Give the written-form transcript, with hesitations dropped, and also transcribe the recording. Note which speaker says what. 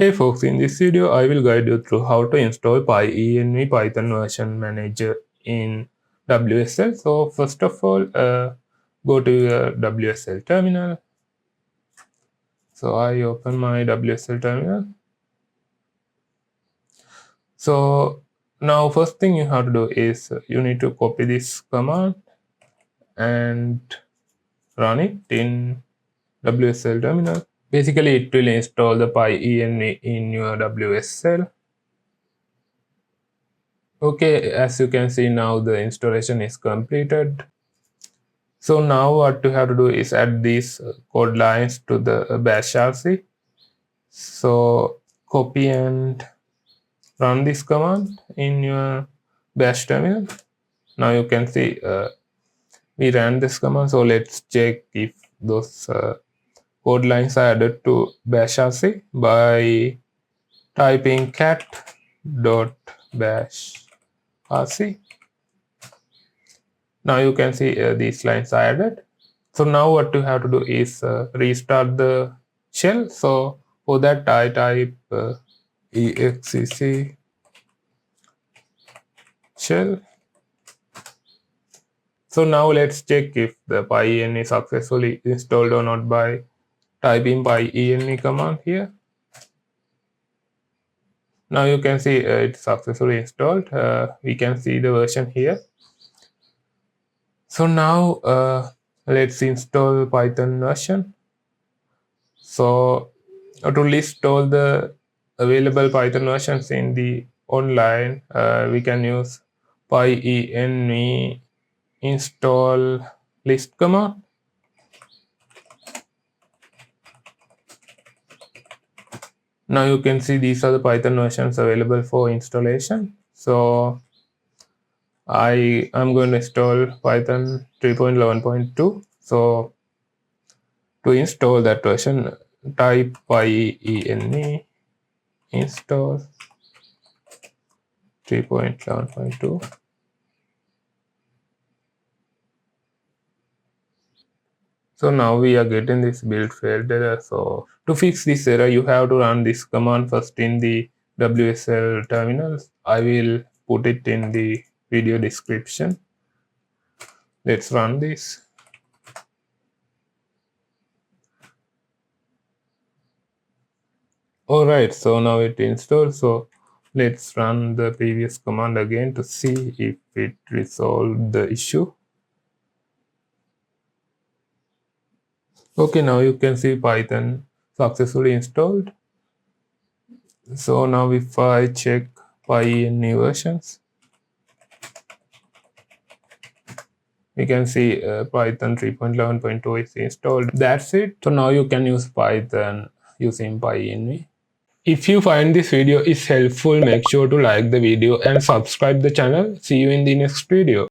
Speaker 1: Hey folks, in this video I will guide you through how to install Pyenv Python version manager in WSL. So first of all, go to your WSL terminal. So I open my WSL terminal. So now first thing you have to do is you need to copy this command and run it in WSL terminal. Basically it will install the Pyenv in your WSL. Okay, as you can see now the installation is completed. So now what you have to do is add these code lines to the bashrc. So copy and run this command in your bash terminal. Now you can see we ran this command. So let's check if those code lines are added to bashrc by typing cat.bashrc. Now you can see these lines are added. So now what you have to do is restart the shell. So for that I type xx shell. So now let's check if the pyenv is successfully installed or not by typing pyenv command here. Now you can see it's successfully installed. We can see the version here. So now let's install Python version. So to list all the available Python versions in the online, we can use pyenv install list command. Now you can see these are the Python versions available for installation. So I am going to install Python 3.11.2. So to install that version, type pyenv install 3.11.2. So now we are getting this build failed error. So to fix this error, you have to run this command first in the WSL terminal. I will put it in the video description. Let's run this. Alright, so now it installed. So let's run the previous command again to see if it resolved the issue. Okay, now you can see Python successfully installed. So now if I check pyenv versions, we can see Python 3.11.2 is installed. That's it. So now you can use Python using pyenv. If you find this video is helpful, make sure to like the video and subscribe the channel. See you in the next video.